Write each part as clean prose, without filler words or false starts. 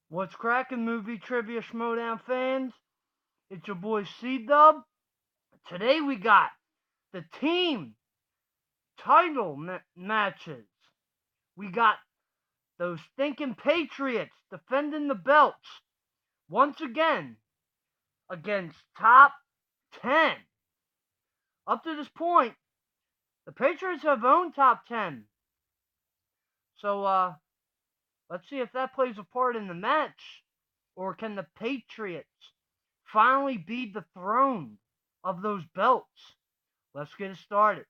What's cracking, movie trivia Schmoedown fans? It's your boy C-Dub. Today we got the team title matches. We got those stinking Patriots defending the belts once again against top 10. Up to this point, the Patriots have owned top 10. So, let's see if that plays a part in the match. Or can the Patriots finally be dethroned of those belts? Let's get it started.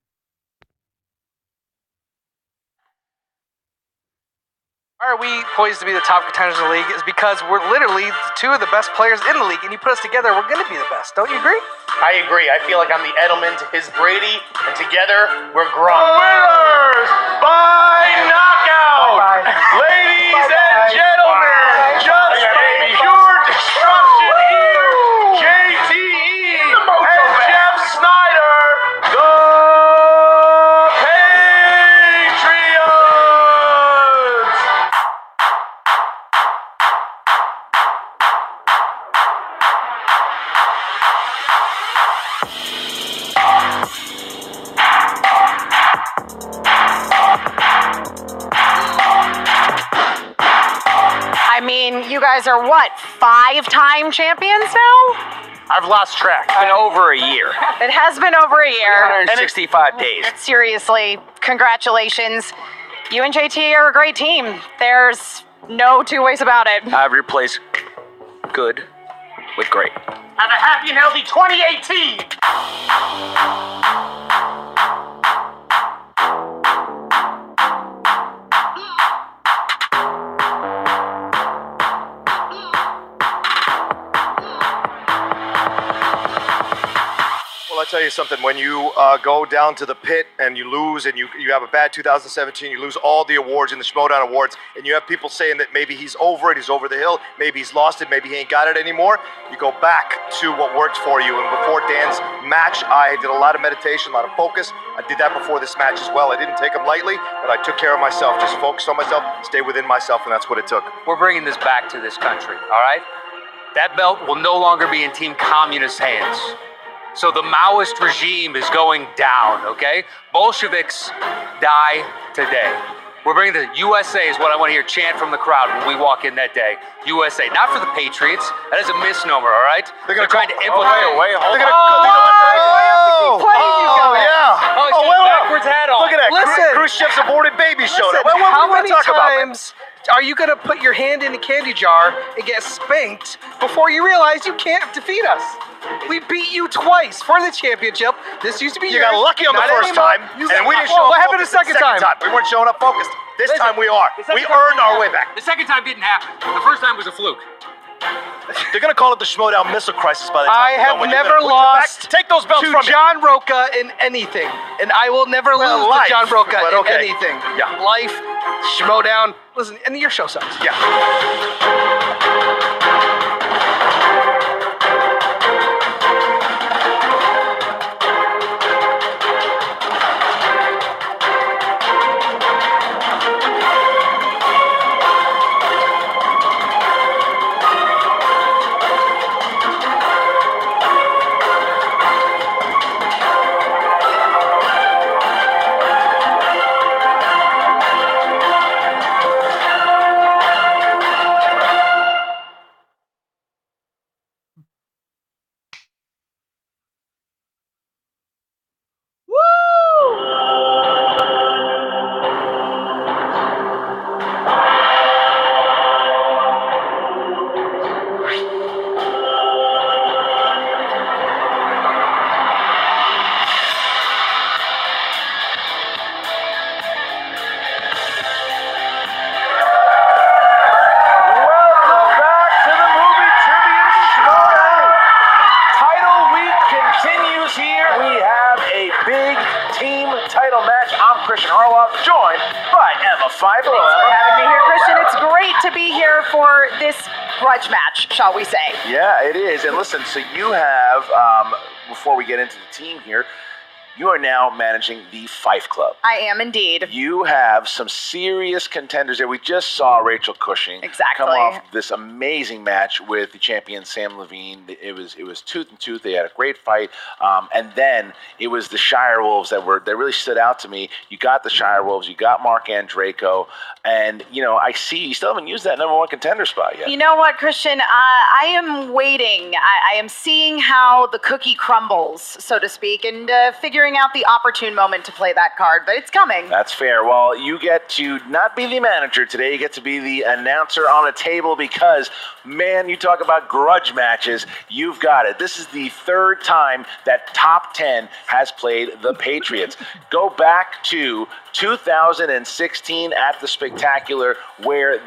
Why are we poised to be the top contenders in the league? Is because we're literally two of the best players in the league, and you put us together, we're going to be the best. Don't you agree? I agree. I feel like I'm the Edelman to his Brady, and together we're Gronk. Winners by knockout, ladies and gentlemen. Just pure destruction here. JTE and Jeff Snyder, the Patriots. I mean, you guys are what, 5-time champions now? I've lost track. It's been over a year. It has been over a year. 165 days. Seriously, congratulations. You and JT are a great team. There's no two ways about it. I've replaced good with great. Have a happy and healthy 2018! Well, I tell you something. When you go down to the pit and you lose, and you have a bad 2017, you lose all the awards in the Schmoedown Awards, and you have people saying that maybe he's over it, he's over the hill, maybe he's lost it, maybe he ain't got it anymore. You go back to what worked for you. And before Dan's match, I did a lot of meditation, a lot of focus. I did that before this match as well. I didn't take them lightly, but I took care of myself, just focused on myself, stay within myself, and that's what it took. We're bringing this back to this country, all right? That belt will no longer be in Team Communist hands. So the Maoist regime is going down, okay? Bolsheviks die today. We're bringing the USA is what I want to hear chant from the crowd when we walk in that day. USA, not for the Patriots. That is a misnomer, all right? They're trying to infiltrate. Hold on. Yeah. Backwards hat on. Look at that. Listen. Khrushchev's aborted baby showed up. Listen, how many talk about, man? times are you going to put your hand in a candy jar and get spanked before you realize you can't defeat us? We beat you twice for the championship. This used to be You yours. got lucky on the Not first anymore. time, and we didn't show Whoa, up what happened the focused second time? We weren't showing up focused. This time we are. We earned our way back. The second time didn't happen. The first time was a fluke. They're going to call it the Schmoedown missile crisis by the time I we're have done. When you're never gonna put your lost back, take those belts to from me. John Roca in anything, and I will never lose life, to John Roca but in okay. anything. Yeah. Life, Schmoedown. Listen, and your show sucks. Yeah. Joined by Emma Fiber. Thanks for having me here, Christian. It's great to be here for this grudge match, shall we say. Yeah, it is. And listen, so you have, before we get into the team here, you are now managing the Fife Club. I am indeed. You have some serious contenders there. We just saw Rachel Cushing Exactly. come off this amazing match with the champion Sam Levine. It was tooth and tooth. They had a great fight, and then it was the Shire Wolves that really stood out to me. You got the Shire Wolves. You got Mark Andreyko, and I see you still haven't used that number one contender spot yet. You know what, Christian? I am waiting. I am seeing how the cookie crumbles, so to speak, and figuring out the opportune moment to play that card, but it's coming. That's fair. Well, you get to not be the manager today. You get to be the announcer on a table because, man, you talk about grudge matches. You've got it. This is the third time that Top 10 has played the Patriots. Go back to 2016 at the Spectacular, where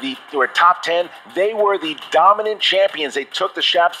Top 10, they were the dominant champions. They took the straps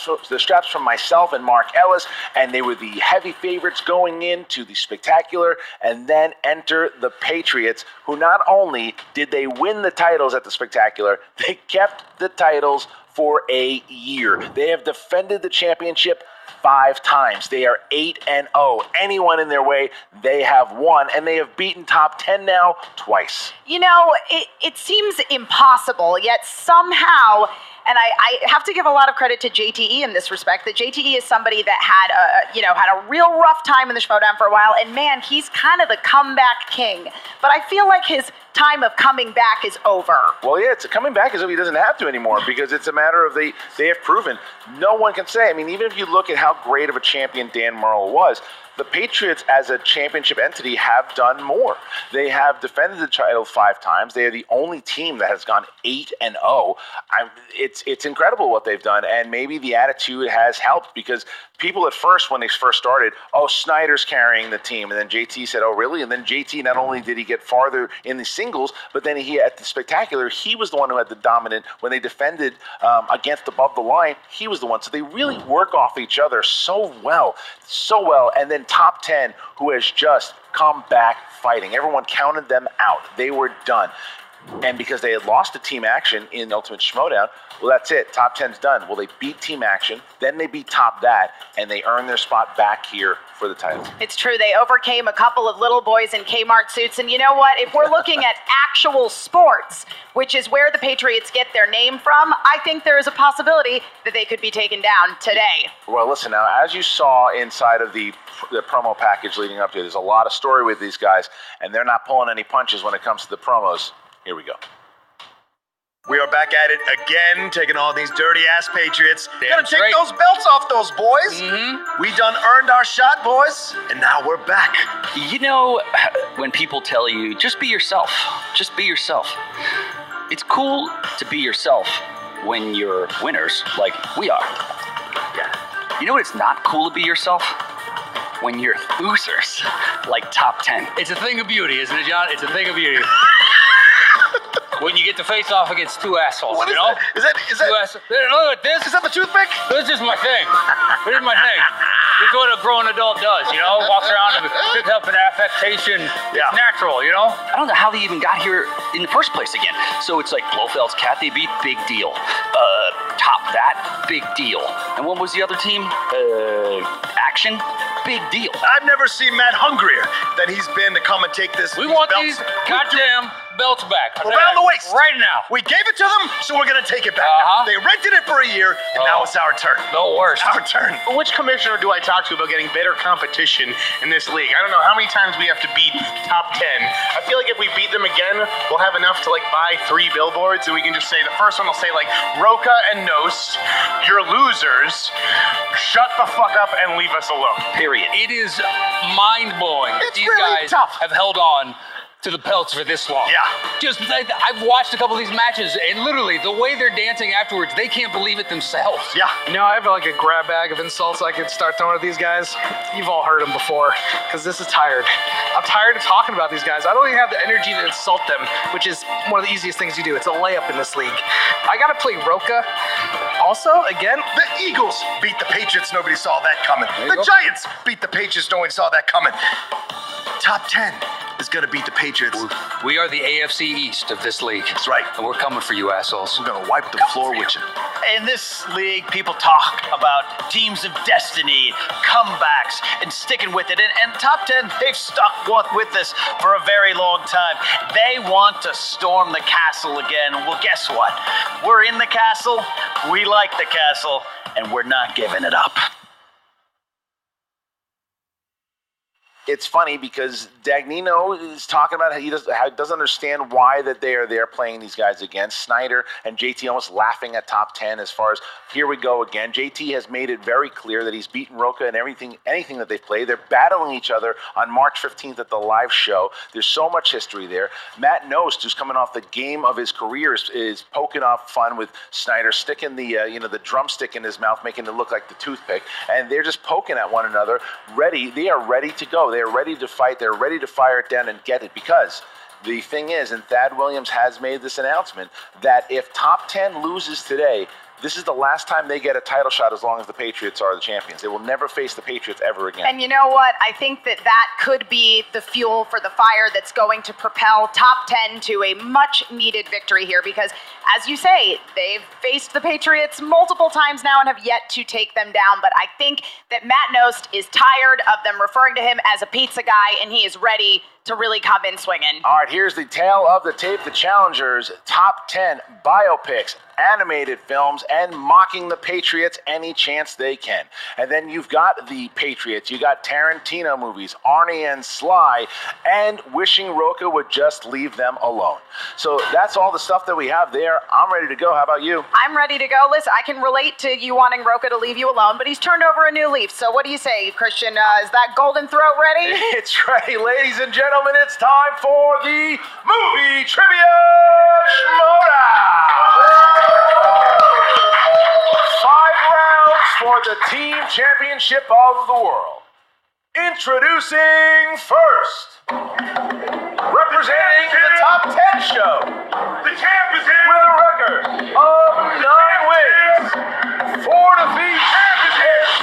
from myself and Mark Ellis, and they were the heavy favorites going into the Spectacular, and then enter the Patriots, who not only did they win the titles at the Spectacular, they kept the titles for a year. They have defended the championship 5 times. They are 8-0. Anyone in their way, they have won, and they have beaten Top 10 now twice. It seems impossible, yet somehow, and I have to give a lot of credit to JTE in this respect, that JTE is somebody that had a real rough time in the Schmoedown for a while, and man, he's kind of the comeback king. But I feel like his time of coming back is over. Well, yeah, it's coming back as if he doesn't have to anymore, because it's a matter of they have proven. No one can say. I mean, even if you look at how great of a champion Dan Murrell was, the Patriots as a championship entity have done more. They have defended the title 5 times. They are the only team that has gone 8-0. It's incredible what they've done, and maybe the attitude has helped, because people at first, when they first started, Snyder's carrying the team, and then JT said, oh, really? And then JT, not only did he get farther in the singles, but then at the Spectacular, he was the one who had the dominant. When they defended against Above the Line, he was the one. So they really work off each other so well. And then Top 10, who has just come back fighting. Everyone counted them out. They were done. And because they had lost to Team Action in Ultimate Schmoedown, well, that's it. Top 10's done. Well, they beat Team Action, then they beat Top That, and they earned their spot back here for the title. It's true. They overcame a couple of little boys in Kmart suits. And you know what? If we're looking at actual sports, which is where the Patriots get their name from, I think there is a possibility that they could be taken down today. Well, listen, now, as you saw inside of the promo package leading up to it, there's a lot of story with these guys, and they're not pulling any punches when it comes to the promos. Here we go. We are back at it again, taking on these dirty-ass Patriots. Damn Gonna take straight. those belts off those boys. We done earned our shot, boys, and now we're back. When people tell you, just be yourself, just be yourself. It's cool to be yourself when you're winners like we are. You know what? It's not cool to be yourself? When you're losers like Top 10. It's a thing of beauty, isn't it, John? It's a thing of beauty. When you get to face off against 2 assholes, What is you know? that? Is that? Look at this. Is that the toothpick? This is my thing. This is my thing. This is what a grown adult does, Walks around and picks up an affectation. Yeah. It's natural, I don't know how they even got here in the first place again. So it's like Blofeld's Cat they beat, big deal. Top That, big deal. And what was the other team? Action, big deal. I've never seen Matt hungrier than he's been to come and take this. We want belts. these goddamn belts back. Around the waist. Right now. We gave it to them, so we're gonna take it back. They rented it for a year, and now it's our turn. The worst. Our turn. Which commissioner do I talk to about getting better competition in this league? I don't know how many times we have to beat Top 10. I feel like if we beat them again, we'll have enough to buy 3 billboards, and we can just say, the first one will say Roca and Nost, you're losers. Shut the fuck up and leave us alone. Period. It is mind-blowing that It's these really guys tough. have held on to the pelts for this long. Yeah. I've watched a couple of these matches, and literally, the way they're dancing afterwards, they can't believe it themselves. Yeah. I have a grab bag of insults I could start throwing at these guys. You've all heard them before, because this is tired. I'm tired of talking about these guys. I don't even have the energy to insult them, which is one of the easiest things you do. It's a layup in this league. I gotta play Roca. Also, again, The Eagles beat the Patriots. Nobody saw that coming. The Giants beat the Patriots. No one saw that coming. Top 10 is going to beat the Patriots. We are the AFC East of this league. That's right. And we're coming for you, assholes. I'm going to wipe the floor with you. In this league, people talk about teams of destiny, comebacks, and sticking with it. And top 10, they've stuck with this for a very long time. They want to storm the castle again. Well, guess what? We're in the castle, we like the castle, and we're not giving it up. It's funny because Dagnino is talking about how he doesn't understand why that they are there playing these guys again. Snyder and JT almost laughing at top 10 as far as here we go again. JT has made it very clear that he's beaten Rocha in anything that they've played. They're battling each other on March 15th at the live show. There's so much history there. Matt Nost, who's coming off the game of his career, is poking off fun with Snyder, sticking the drumstick in his mouth, making it look like the toothpick. And they're just poking at one another, ready. They are ready to go. They're ready to fight. They're ready to fire it down and get it, because the thing is, and Thad Williams has made this announcement, that if top 10 loses today, this is the last time they get a title shot as long as the Patriots are the champions. They will never face the Patriots ever again. And you know what? I think that could be the fuel for the fire that's going to propel top 10 to a much-needed victory here, because, as you say, they've faced the Patriots multiple times now and have yet to take them down. But I think that Matt Nost is tired of them referring to him as a pizza guy, and he is ready to really come in swinging. All right, here's the tale of the tape, the Challengers top 10 biopics, animated films, and mocking the Patriots any chance they can. And then you've got the Patriots, you got Tarantino movies, Arnie and Sly, and wishing Rocha would just leave them alone. So that's all the stuff that we have there. I'm ready to go. How about you? I'm ready to go. Listen, I can relate to you wanting Rocha to leave you alone, but he's turned over a new leaf. So what do you say, Christian? Is that golden throat ready? It's ready, ladies and gentlemen. It's time for the Movie Trivia Schmoedown. 5 rounds for the team championship of the world. Introducing first, representing the top 10 show, The champ is here! with a record of 9 wins, 4 defeats, and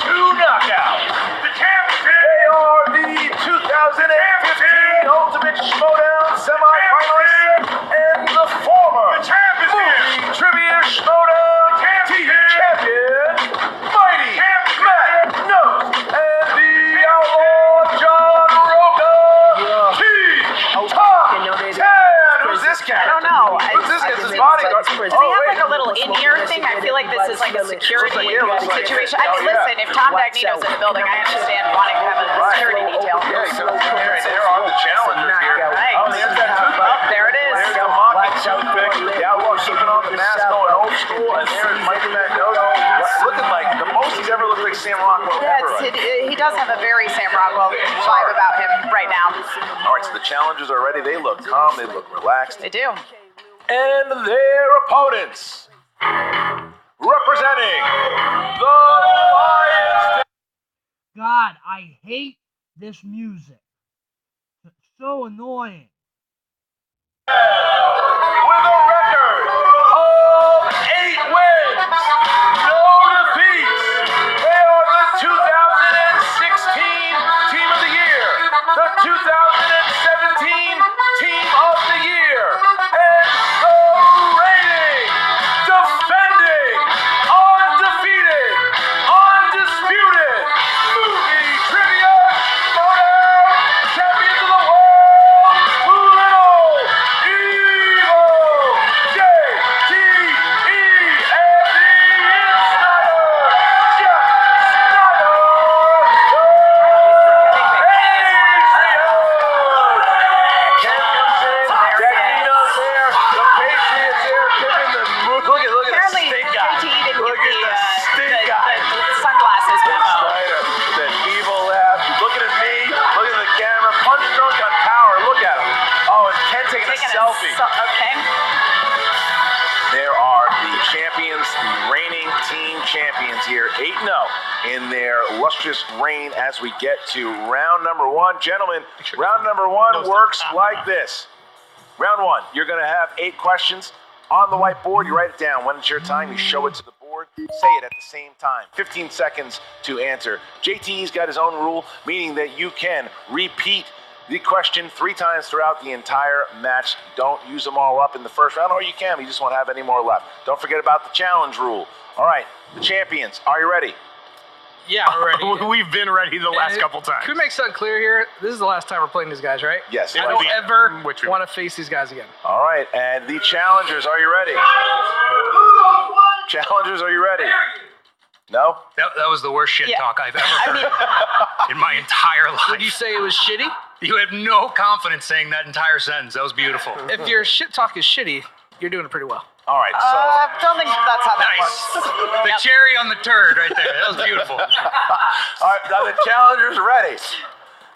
2 knockouts. The champ is here! They are the 2015 Ultimate Schmoedown semifinalists and the former Movie Trivia Schmoedown team champion, Mighty Matt Nost, and the Outlaw John Rocha. Team Top 10. Who's this guy? I don't know. Who's this guy? His bodyguard. Does he have like a little in-ear thing? I feel like this is like a security situation. I mean, listen, if Tom Dagnino's in the building, I understand wanting to have a security detail. Yeah, so there are the challengers here. Right. Oh, there's that toothpick. Oh, there it is. There's the mocking toothpick. The Outlaw keeping on the mask, going old school, and there's Mighty Matt Nost. Looking like the most he's ever looked like Sam Rockwell ever. He does have a very Sam Rockwell vibe about him right now. All right, so the challengers are ready. They look calm. They look relaxed. They do. And their opponents, representing the Lions. God, I hate this music. It's so annoying. With a record of 8 wins, no defeats. They are the 2016 Team of the Year, the 2017 Team of the Year, and the reigning, defending, undefeated, undisputed Movie Trivia Schmoedown champions of the world, Little Evil JTE and the Insider, Jeff Snyder, Dagnino's there, the Patriots there, giving the move. Look at Apparently, the stink eye. JTE didn't Look get at the stink eye. the sunglasses memo. Snyder, that evil laugh. Looking at me, looking at the camera, punch drunk on power. Look at him. Oh, and Ken taking a selfie. Okay. There are the champions, the reigning team champions here, 8-0 in their lustrous reign as we get to round number 1. Gentlemen, round number 1 works like this. Round 1, you're going to have 8 questions on the whiteboard. You write it down. When it's your time, you show it to the board. Say it at the same time. 15 seconds to answer. JTE's got his own rule, meaning that you can repeat the question 3 times throughout the entire match. Don't use them all up in the first round, or you can. You just won't have any more left. Don't forget about the challenge rule. All right, the champions, are you ready? Yeah, we're ready. We've been ready the last couple times. Can we make something clear here? This is the last time we're playing these guys, right? Yes. I don't ever Which we- want to face these guys again. All right, and the challengers, are you ready? Challengers, are you ready? No? That was the worst shit Yeah. talk I've ever heard in my entire life. Would you say it was shitty? You had no confidence saying that entire sentence. That was beautiful. If your shit talk is shitty, you're doing it pretty well. All right, so Don't think that's how that Nice. works. The cherry on the turd right there. That was beautiful. all right, now the challengers ready.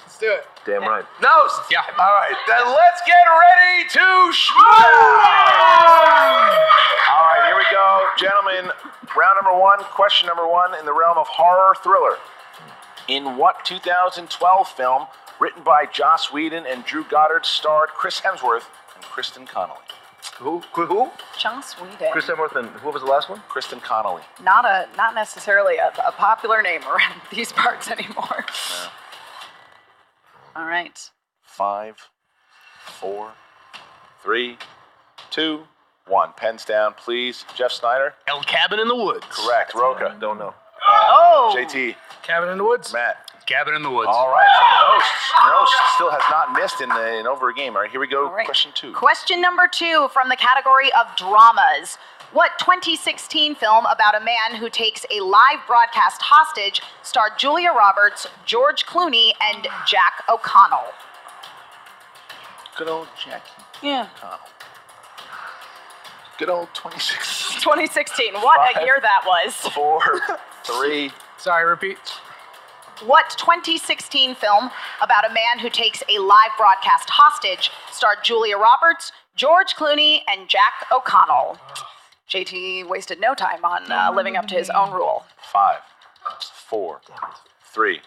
Let's do it. Damn right. No. Yeah. All right, then let's get ready to Schmoedown. All right, here we go, gentlemen. Round number 1, question number 1 in the realm of horror thriller. In what 2012 film, written by Joss Whedon and Drew Goddard, starred Chris Hemsworth and Kristen Connolly? Who? Joss Whedon. Chris Hemsworth and who was the last one? Kristen Connolly. Not necessarily a popular name around these parts anymore. Yeah. All right. 5, 4, 3, 2, 1. Pens down, please. Jeff Snyder. El Cabin in the Woods. Correct. Roca. Don't know. Oh. JT. Cabin in the Woods. Matt. Cabin in the Woods. All right. Nost still has not missed in over a game. All right, here we go. All right. Question 2. Question number 2 from the category of dramas. What 2016 film about a man who takes a live broadcast hostage starred Julia Roberts, George Clooney, and Jack O'Connell? Good old Jackie Yeah. O'Connell. Good old 2016. 2016. What a Five. year that was. 4, 3. Sorry, repeat. What 2016 film about a man who takes a live broadcast hostage starred Julia Roberts, George Clooney, and Jack O'Connell? JT wasted no time on living up to his own rule. 5, 4, 3,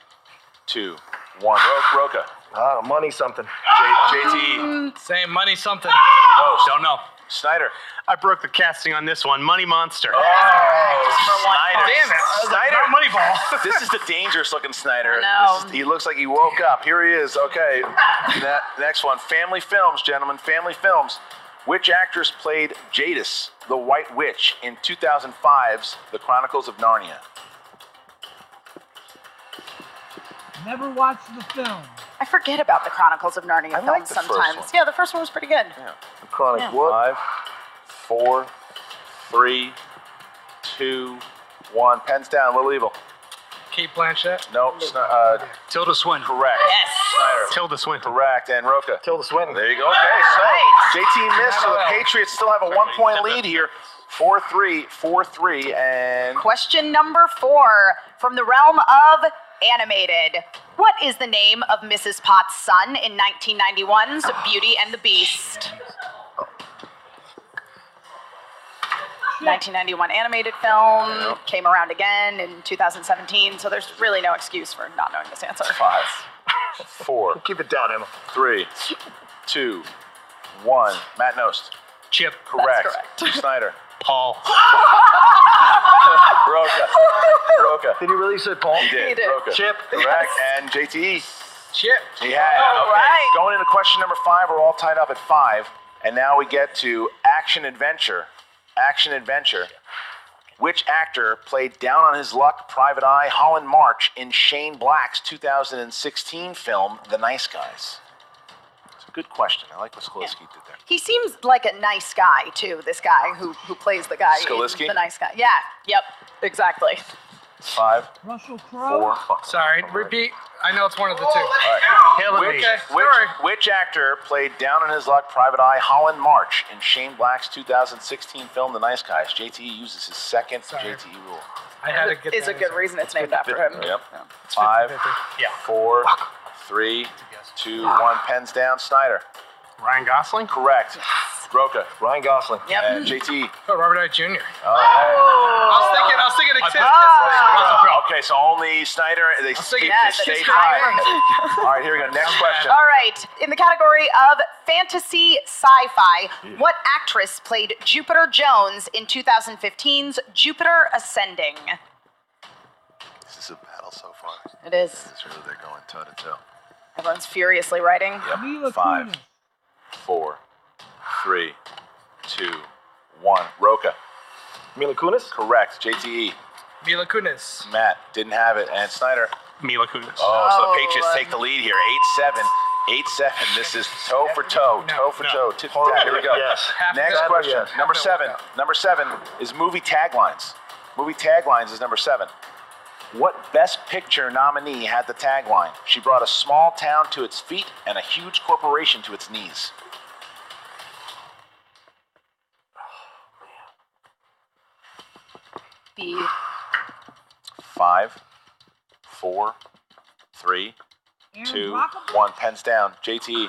2, 1. Roca. Money something. JT. Same money something. Nost. Don't know. Snyder. I broke the casting on this one. Money Monster. Oh, Snyder. Damn it. Snyder. Moneyball. This is the dangerous looking Snyder. I know. He looks like he woke up. Here he is. Okay. Next one. Family Films, gentlemen. Family Films. Which actress played Jadis, the White Witch, in 2005's The Chronicles of Narnia? Never watched the film. I forget about the Chronicles of Narnia I films like the first sometimes. one. Yeah, the first one was pretty good. Yeah. The Chronic Yeah. what? 5, 4, 3, 2, 1. Pens down. Little Evil. Kate Blanchett. No. Tilda Swinton. Correct. Yes. Snyder. Tilda Swinton. Correct. And Roca. Tilda Swinton. There you go. Okay, so Right. JT missed, so the Patriots still have a 1-point lead here. 4-3, 4-3, and Question number 4 from the realm of animated. What is the name of Mrs. Potts' son in 1991's Beauty and the Beast? 1991 animated film, came around again in 2017, so there's really no excuse for not knowing this answer. 5, 4, Keep it down, Emma. 3, 2, 1. Matt Nost. Chip. Correct. correct. Snyder. Paul. Roca. Did he really say Paul? He did. He did. Roca. Chip. Correct. And JT. Chip. He had it. All Okay. right. Going into question number 5, we're all tied up at 5. And now we get to action adventure. Action adventure. Which actor played down on his luck Private Eye Holland March in Shane Black's 2016 film, The Nice Guys? It's a good question. I like what Skolisky did there. He seems like a nice guy, too, this guy who plays the guy. Skolisky? The nice guy. Yeah, yep, exactly. 5, Russell Crowe. 4. Sorry, repeat. I know it's one of the two. Hail and Which, me. Sorry. which actor played down on his luck Private Eye Holland March in Shane Black's 2016 film, The Nice Guys? JT uses his second Sorry. JT rule. I had to get Is a that good answer. reason it's named after him. Yep. Yeah. 5, 50-50. Yeah. 4, 3, 2, 1. Pens down. Snyder. Ryan Gosling. Correct. Roca. Ryan Gosling. Yep. And JT. Oh, Robert Downey Jr. Oh. I was thinking Okay, so only Snyder. They thinking- keep Yeah, they stay that's tied. right. All right, here we go. Next question. All right, in the category of fantasy sci-fi, what actress played Jupiter Jones in 2015's Jupiter Ascending? This is a battle so far. It is. This is really they're going toe to toe. Everyone's furiously writing. Mila 5, Kunis. 4, 3, 2, 1. Roca. Mila Kunis? Correct. JTE. Mila Kunis. Matt didn't have it. And Snyder. Mila Kunis. Oh, so the Patriots take the lead here. 8-7. 8-7. This is toe for toe. Toe for toe. Tit for tat. Here we go. Yes. Next Sadly, question. yes. Number 7. Number 7 is movie taglines. Movie taglines is number 7. What Best Picture nominee had the tagline? She brought a small town to its feet and a huge corporation to its knees. B. 5, 4, 3, Aaron 2, Brockovich? 1. Pens down. JT.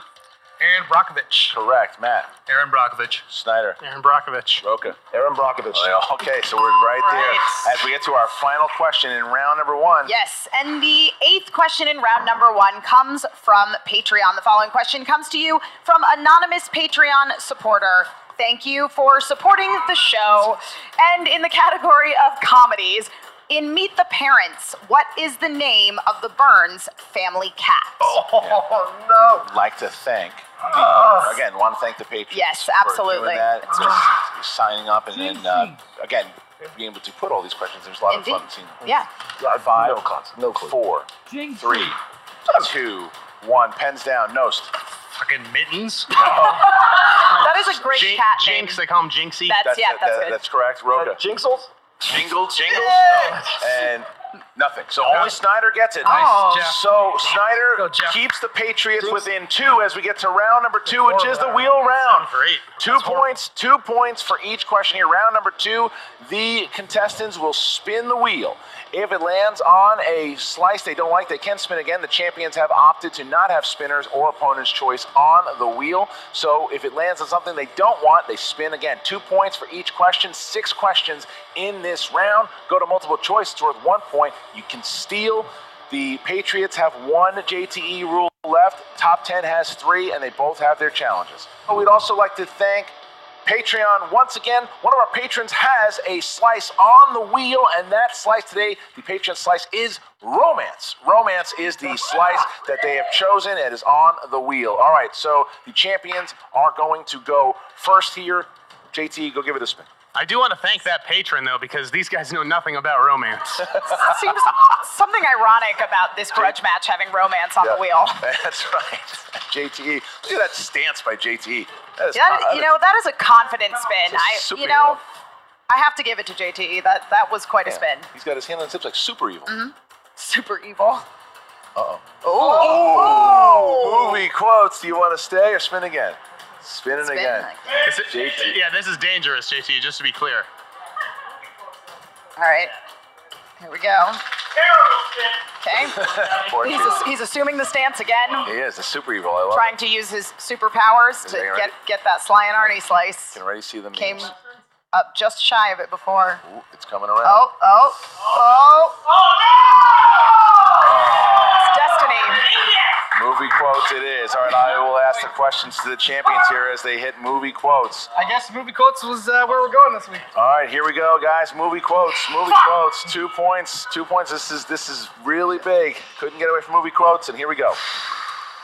Aaron Brockovich. Correct. Matt. Aaron Brockovich. Snyder. Aaron Brockovich. Roca. Aaron Brockovich. Okay, so we're right there Right. as we get to our final question in round number 1. Yes, and the 8th question in round number 1 comes from Patreon. The following question comes to you from anonymous Patreon supporter. Thank you for supporting the show. And in the category of comedies, in Meet the Parents, what is the name of the Burns family cat? Oh, no. I'd like to thank, again, want to thank the Patriots. Yes, For absolutely. doing that, It's just signing up, and then, Jinxie. again, being able to put all these questions. There's a lot of fun Indeed. seeing. Yeah. Yeah, 5, no concept, no clue. 4, Jinxie. 3, 2, 1. Pens down. Nost. Fucking Mittens. That is a great cat name. Jinx, they call him Jinxie. That's good. That's correct. Roca. Jinxels? Jingles. And nothing. So only Snyder gets it. Oh. Jeff. So Snyder Go, Jeff. keeps the Patriots within 2 as we get to round number 2, which is the wheel round. Great. 2 points, 2 points for each question here. Round number 2, the contestants will spin the wheel. If it lands on a slice they don't like, they can spin again. The champions have opted to not have spinners or opponent's choice on the wheel. So if it lands on something they don't want, they spin again. 2 points for each question, 6 questions in this round. Go to multiple choice, it's worth 1 point. You can steal. The Patriots have 1 JTE rule left. Top 10 has 3, and they both have their challenges. We'd also like to thank Patreon once again. One of our patrons has a slice on the wheel, and that slice today, the Patreon slice, is romance. Romance is the slice that they have chosen. It is on the wheel. All right, so the champions are going to go first here. JT, go give it a spin. I do want to thank that patron, though, because these guys know nothing about romance. Seems something ironic about this grudge match having romance on the wheel. That's right. JTE. Look at that stance by JTE. That is That is a confident spin. It's a superhero. I have to give it to JTE. That was quite a spin. He's got his hand on his hips like super evil. Super evil. Uh-oh. Oh! Movie quotes. Do you want to stay or spin again? Spin it again. JT. Yeah, this is dangerous, JT, just to be clear. All right. Here we go. Okay. Poor kid. He's assuming the stance again. He is. The super evil. I love Trying to use his superpowers to Are you ready? get that Sly and Arnie slice. Can already see the memes. Came up just shy of it before. Ooh, it's coming around. Oh! It's destiny. Movie quotes it is. All right, I will ask the questions to the champions here as they hit movie quotes. I guess movie quotes was where we're going this week. All right, here we go, guys. Movie quotes. Movie quotes. 2 points. 2 points. This is really big. Couldn't get away from movie quotes, and here we go.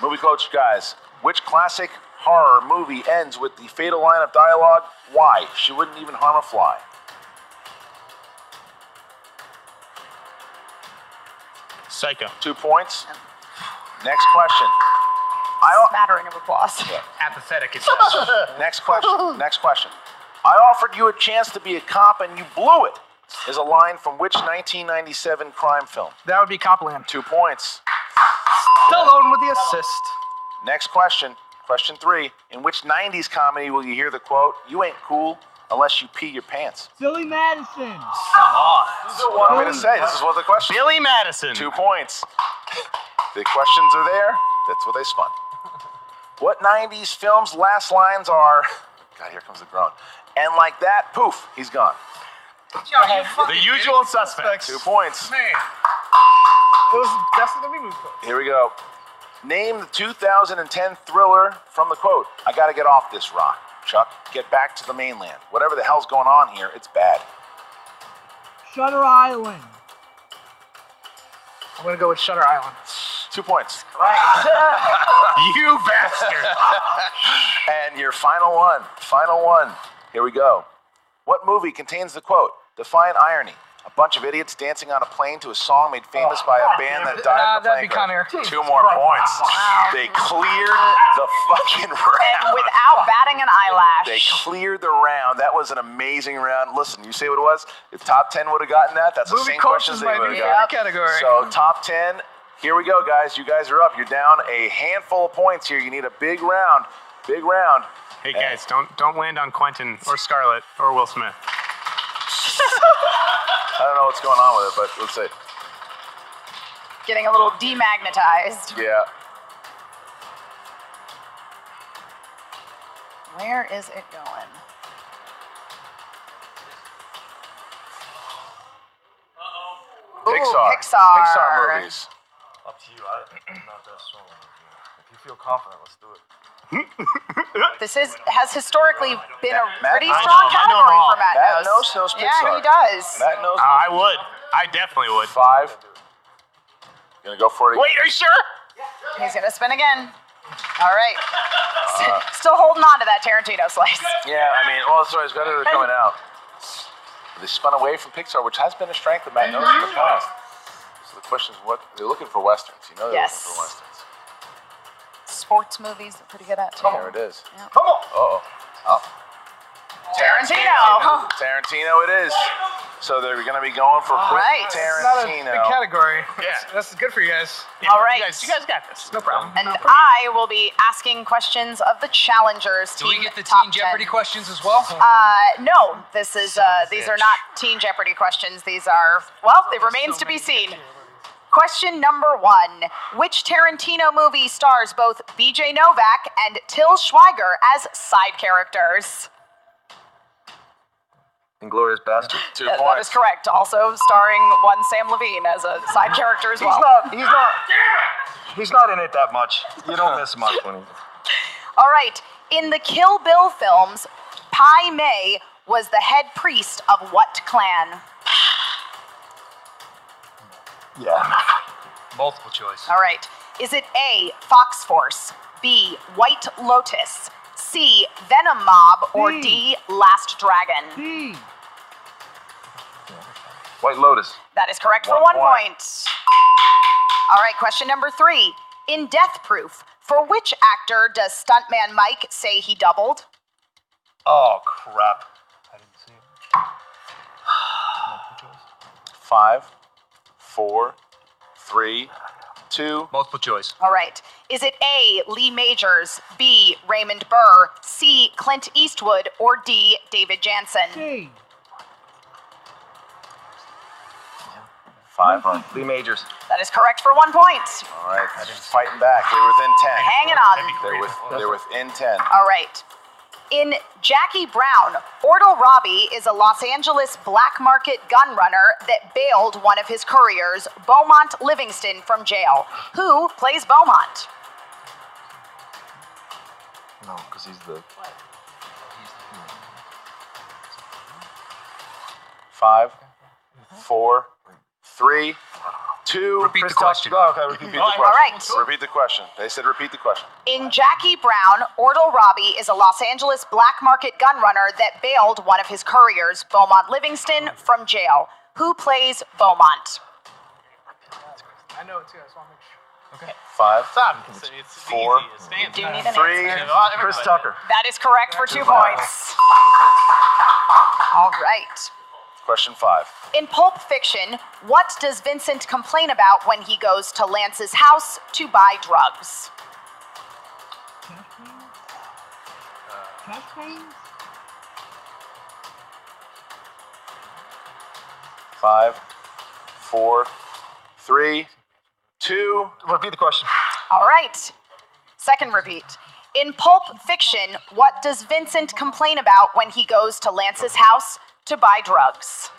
Movie quotes, guys. Which classic horror movie ends with the fatal line of dialogue? Why? She wouldn't even harm a fly. Psycho. 2 points. Next question. Smattering of applause. Apathetic, it says. Next question. Next question. I offered you a chance to be a cop and you blew it. Is a line from which 1997 crime film? That would be Copland. 2 points. Stallone with the assist. Next question. Question 3. In which 90s comedy will you hear the quote, "You ain't cool unless you pee your pants"? Billy Madison. What am I going to say? This is what the question. Billy Madison. 2 points. The questions are there. That's what they spun. What 90s film's last lines are, God, here comes the groan. And like that, poof, he's gone. The Usual Suspects. 2 points. Man. It was destined to be movie quotes. Here we go. Name the 2010 thriller from the quote, "I gotta get off this rock, Chuck. Get back to the mainland. Whatever the hell's going on here, it's bad." Shutter Island. I'm going to go with Shutter Island. 2 points. You bastard. And your final one. Final one. Here we go. What movie contains the quote, "Define irony. A bunch of idiots dancing on a plane to a song made famous by a band that died in the That'd be plane Con Air. crash." 2 more points. They cleared the fucking round. And without batting an eyelash. They cleared the round. That was an amazing round. Listen, you say what it was? If top 10 would have gotten that, that's the Movie same quotes questions is they my would new have favorite gotten. category. So top 10, here we go, guys. You guys are up. You're down a handful of points here. You need a big round. Big round. Hey guys, don't land on Quentin or Scarlett or Will Smith. I don't know what's going on with it, but let's see. Getting a little demagnetized. Yeah. Where is it going? Pixar. Pixar. Pixar movies. Up to you. I'm not that strong. If you feel confident, let's do it. This has historically been a Matt pretty knows strong them. I know category them all. for Matt Matt Knows. knows Yeah, Pixar. he does. Matt knows. I would. I definitely would. 5. Gonna go for it. Wait, are you sure? He's gonna spin again. All right. Still holding on to that Tarantino slice. Yeah, I mean, well, sorry, it's better they're coming out. They spun away from Pixar, which has been a strength of Matt Knows in the past. So the question is, what they're looking for westerns. You know they're Yes. looking for westerns. Sports movies are pretty good at too. There it is. Yeah. Come on. Oh. Tarantino. Tarantino it is. So they're going to be going for All right. It's not a big Tarantino. category. This is good for you guys. All right. You guys got this. No problem. And I will be asking questions of the challengers. Do we team get the top Teen Jeopardy 10. questions as well? No, this is these are not Teen Jeopardy questions. These are, well, it remains to be seen. Question number 1. Which Tarantino movie stars both BJ Novak and Till Schweiger as side characters? Inglorious Bastard. 2 That is points. correct. Also starring one Sam Levine as a side character as well. He's not in it that much. You don't miss much when he. All right. In the Kill Bill films, Pai Mei was the head priest of what clan? Yeah. Multiple choice. All right. Is it A, Fox Force, B, White Lotus, C, Venom Mob, or B. D, Last Dragon? D. White Lotus. That is correct for 1 1 point. point. All right, question number 3. In Death Proof, for which actor does stuntman Mike say he doubled? Oh, crap. I didn't see it. 5, 4, 3, 2. Multiple choice. All right. Is it A, Lee Majors, B, Raymond Burr, C, Clint Eastwood, or D, David Jansen? D. 5. Lee Majors. That is correct for 1 point. All right, fighting back. They're within 10. Hanging on. They're within 10. All right. In Jackie Brown, Ordell Robbie is a Los Angeles black market gun runner that bailed one of his couriers, Beaumont Livingston, from jail. Who plays Beaumont? No, because he's the. 5, 4, 3, 2. Repeat the question. Oh, okay, repeat the question. All right. Repeat the question. They said repeat the question. In Jackie Brown, Ordell Robbie is a Los Angeles black market gun runner that bailed one of his couriers, Beaumont Livingston, from jail. Who plays Beaumont? I know it too. I just want to make sure. 5, It's 4, Do you need an 3. answer? Chris Tucker. That is correct for 2 points. All right. Question 5. In Pulp Fiction, what does Vincent complain about when he goes to Lance's house to buy drugs? Campaigns? 5, 4, 3, 2. Repeat the question. All right. Second repeat. In Pulp Fiction, what does Vincent complain about when he goes to Lance's house to buy drugs?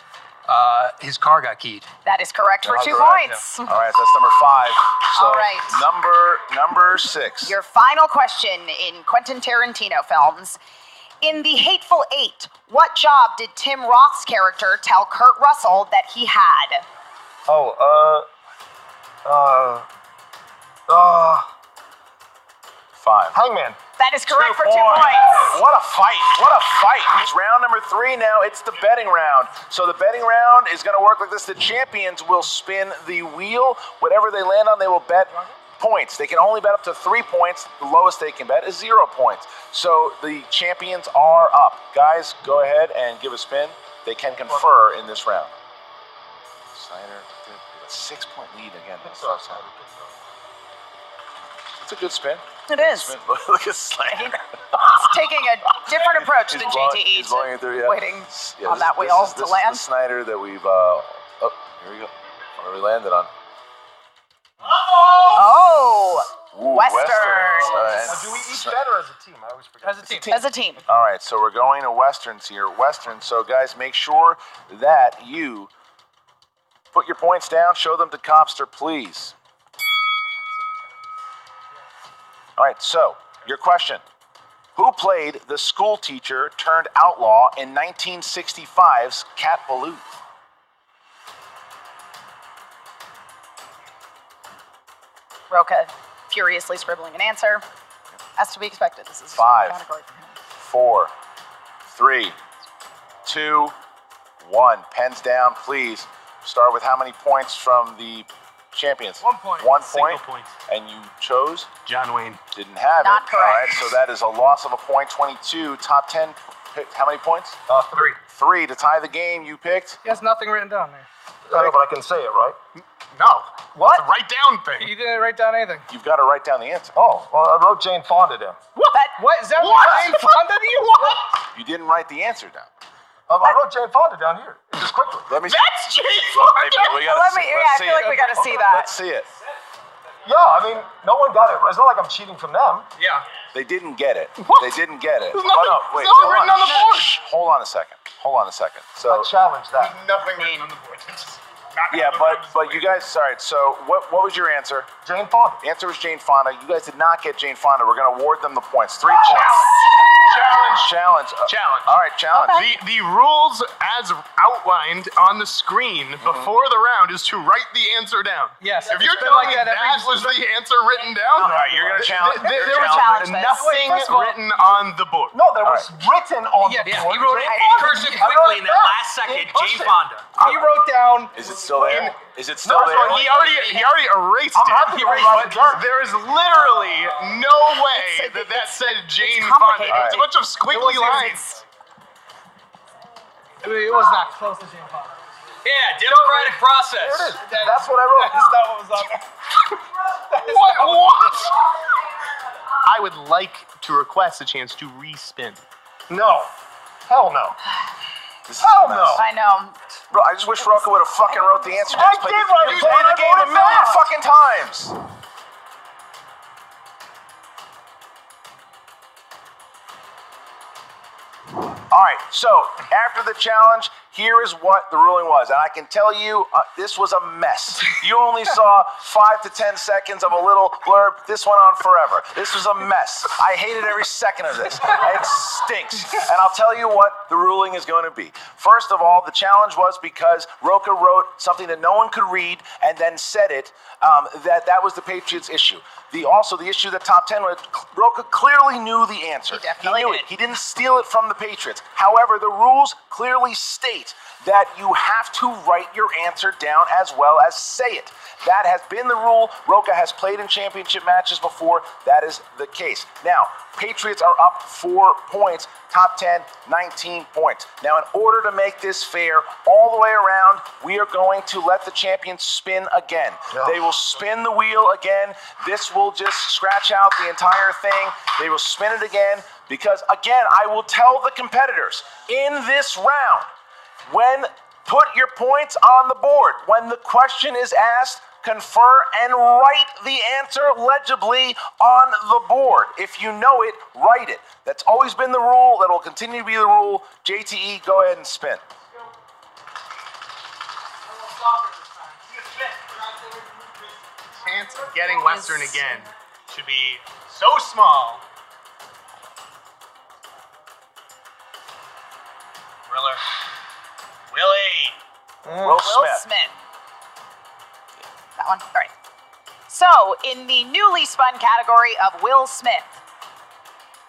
His car got keyed. That is correct for 2 Correct. points. All right, that's number 5. So All right. Number 6. Your final question in Quentin Tarantino films. In The Hateful Eight, what job did Tim Roth's character tell Kurt Russell that he had? 5. Hangman. That is correct for 2 points. points. What a fight. What a fight. It's round number 3 now. It's the betting round. So the betting round is going to work like this. The champions will spin the wheel. Whatever they land on, they will bet points. They can only bet up to 3 points. The lowest they can bet is 0 points. So the champions are up. Guys, go ahead and give a spin. They can confer in this round. Snyder, a 6-point lead again. It's a good spin. It is. Look at Snyder. He's taking a different approach than JTE. He's blowing it through, yeah. Waiting on that wheel to This land. is the Snyder that we've, oh, here we go. What we landed on. Oh, Ooh, Western. Now, do we each bet or as a team? I always forget. As a team. As a team. All right, so we're going to Westerns here. Westerns, so guys, make sure that you put your points down, show them to Copster, please. All right, so your question. Who played the school teacher turned outlaw in 1965's Cat Ballou? Roca furiously scribbling an answer. As to be expected. This is 5, category for him. 4, 3, 2, 1. Pens down, please. Start with how many points from the champions? 1 point. 1 Single point. point. And you chose? John Wayne. Didn't have Not it. correct. All right, so that is a loss of a point. 22. Top 10. How many points? 3. 3 to tie the game. You picked. He has nothing written down there. I know, but I can say it, right? No. What? It's a write down thing. He didn't write down anything. You've got to write down the answer. Oh, well, I wrote Jane Fonda down. What? Is that what Jane Fonda to you? What? You didn't write the answer down. I wrote Jane Fonda down here. Just quickly. Let me. That's Jane Fonda. We gotta Let me, see- yeah, let's I see feel like it. we gotta see that. Let's see it. Yeah, I mean, no one got it. It's not like I'm cheating from them. Yeah. They didn't get it. What? They didn't get it. There's nothing, Oh, no, wait. there's nothing hold written on the board. Shh, hold on a second. Hold on a second. So. I challenge that. Nothing written on the board. It's just not Yeah, on the but you guys, sorry. So what was your answer? Jane Fonda. The answer was Jane Fonda. You guys did not get Jane Fonda. We're going to award them the points. 3 points. Challenge. Challenge. Challenge. All right, challenge. The rules as outlined on the screen before the round is to write the answer down. Yes. If it's you're been telling like me that that was the answer written down, All right, you're going to challenge. there You're was challenge challenging. this. nothing Wait, first of all- written on the board. No, there was written on the Yeah, board. he wrote it Jane in Fonda. cursive I wrote quickly it in that down. last second. He pushed Jane it. Fonda. He wrote down. Is it still there? Is it still No, there? He already erased I'm it. happy to write it down. There is literally no way that said Jane Fonda. complicated. It was a bunch of squiggly lines. It was not close to Jane Fonda. Yeah, democratic process. There it is. That's what I wrote. That's not what was on there. What? I would like to request a chance to respin. No. Hell no. This is Hell a mess. no. I know. Bro, I just wish Rocco would have fucking wrote the answer. I Just play- did write it You down. played I the game wrote a it million down. fucking times. All right, so after the challenge, here is what the ruling was. And I can tell you, this was a mess. You only saw 5 to 10 seconds of a little blurb. This went on forever. This was a mess. I hated every second of this. It stinks. And I'll tell you what the ruling is going to be. First of all, the challenge was because Roca wrote something that no one could read and then said it, that was the Patriots issue. Also, the issue that top 10 was, Roca clearly knew the answer. He definitely knew did. it. He didn't steal it from the Patriots. However, the rules clearly state that you have to write your answer down as well as say it. That has been the rule. Roca has played in championship matches before. That is the case. Now, Patriots are up 4 points. Top 10, 19 points. Now, in order to make this fair all the way around, we are going to let the champions spin again. Yeah. They will spin the wheel again. This will just scratch out the entire thing. They will spin it again because, again, I will tell the competitors in this round, put your points on the board. When the question is asked, confer and write the answer legibly on the board. If you know it, write it. That's always been the rule. That will continue to be the rule. JTE, go ahead and spin. Chance of getting Western again should be so small. Willie. Will Will Smith. Smith. That one? All right. So, in the newly spun category of Will Smith,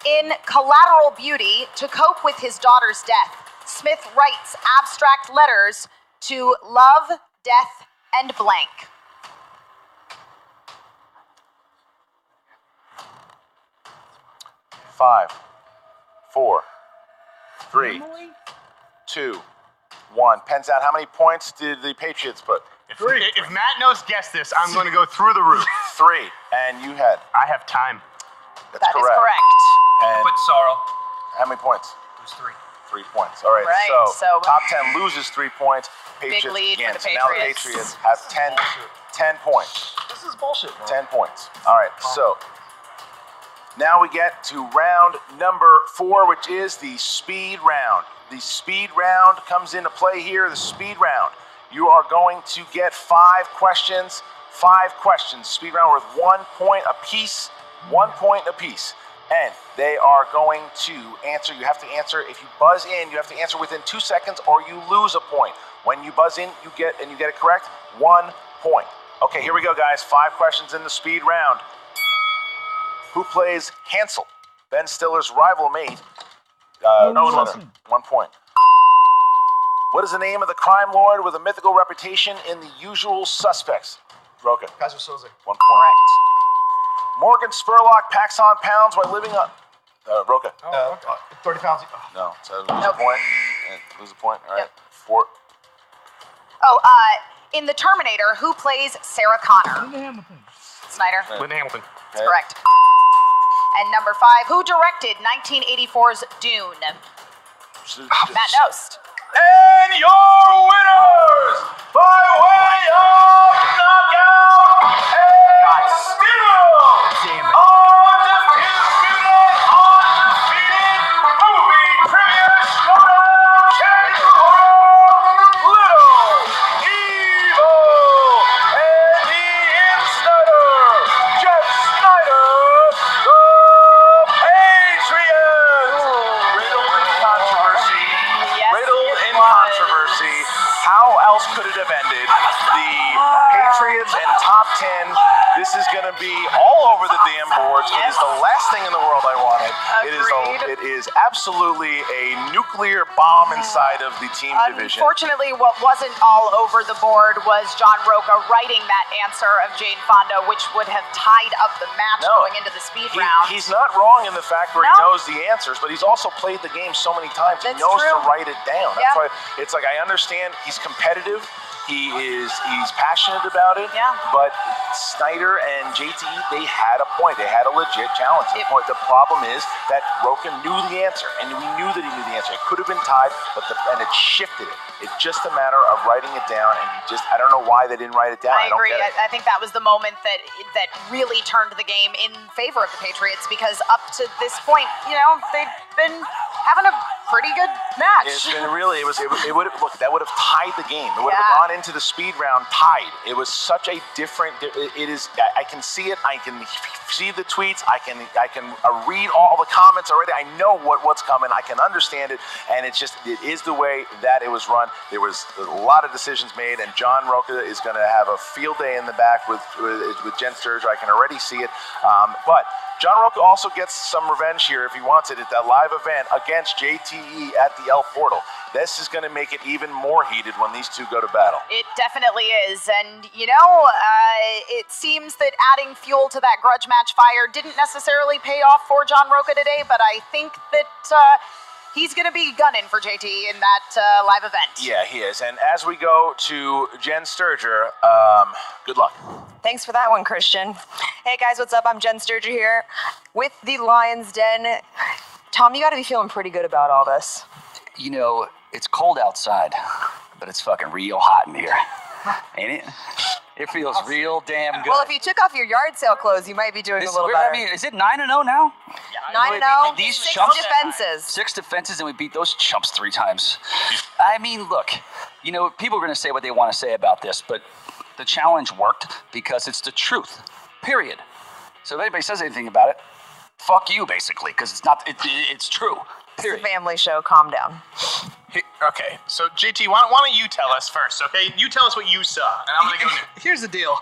in Collateral Beauty, to cope with his daughter's death, Smith writes abstract letters to love, death, and blank. Five, 4, 3, 2, 1. Pens out. How many points did the Patriots put? If Matt knows guess this, I'm going to go through the roof. 3. And you had? I have time. That's That is correct. correct. And Put sorrow. how many points? It was 3. 3 points. All right. Right, so- top 10 loses 3 points. Patriots lead for again. the So now the Patriots. Patriots have 10 points. This is bullshit, man. 10 points. All right. So now we get to round number 4, which is the speed round. The speed round comes into play here. The speed round. You are going to get 5 questions. 5 questions. Speed round worth 1 point apiece. 1 point apiece. And they are going to answer. You have to answer. If you buzz in, you have to answer within 2 seconds, or you lose a point. When you buzz in, you get it correct. 1 point. Okay, here we go, guys. 5 questions in the speed round. Who plays Hansel, Ben Stiller's rival mate? Owen Wilson. 1 point. What is the name of the crime lord with a mythical reputation in The Usual Suspects? Roka. Kaiser Soze. 1 point. Correct. Morgan Spurlock packs on pounds while living on. Roka. 30 pounds. No, so lose a point. Lose a point. All right. 4. Oh, in The Terminator, who plays Sarah Connor? Linda Hamilton. Snyder. Linda Hamilton. Okay. Correct. And number 5, who directed 1984's Dune? Matt Nost. And your winners by way of knockout and still undefeated movie trivia showdown champion, Little Evil and the Insider, Jeff Snyder, the Patriots. Riddled in controversy. Yes, Riddled it in was. controversy. How else could it have ended? The Patriots and top 10. This is going to be all over the damn boards. It is the last thing in the world I wanted. Agreed. It is absolutely a nuclear bomb inside of the team division. Unfortunately, what wasn't all over the board was John Roca writing that answer of Jane Fonda, which would have tied up the match No. going into the speed round. He's not wrong in the fact where he No. knows the answers, but he's also played the game so many times. He That's knows true. to write it down. Yeah. That's why it's like I understand he's competitive. He's passionate about it. Yeah. But Snyder and JT, they had a point. They had a legit challenge. The problem is that Roca knew the answer, and we knew that he knew the answer. It could have been tied, and it shifted it. It's just a matter of writing it down, and I don't know why they didn't write it down. I don't agree. get it. I think that was the moment that really turned the game in favor of the Patriots, because up to this point, they've been having a pretty good match. It's been really. It would have look. That would have tied the game. It would have Yeah. gone into the speed round tied. It was such a different. It is. I can see it. I can see the tweets. I can read all the comments already. I know what's coming. I can understand it, and it is the way that it was run. There was a lot of decisions made, and John Roca is going to have a field day in the back with Jen Sturger. I can already see it, but. John Roca also gets some revenge here if he wants it at that live event against JTE at the El Portal. This is going to make it even more heated when these two go to battle. It definitely is. And, it seems that adding fuel to that grudge match fire didn't necessarily pay off for John Roca today, but I think that he's going to be gunning for JT in that live event. Yeah, he is. And as we go to Jen Sturger, good luck. Thanks for that one, Christian. Hey guys, what's up? I'm Jen Sturger here with the Lion's Den. Tom, you gotta be feeling pretty good about all this. It's cold outside, but it's fucking real hot in here. Ain't it? It feels real damn good. Well, if you took off your yard sale clothes, you might be doing a little better. is it 9-0 now? 9-0, These 6 chumps- defenses. 6 defenses, and we beat those chumps 3 times. I mean, look, people are going to say what they want to say about this, but the challenge worked because it's the truth, period. So if anybody says anything about it, fuck you, basically, because it's true, period. It's a family show, calm down. Okay, so JT, why don't you tell us first, okay? You tell us what you saw, and I'm gonna go next. Here's the deal.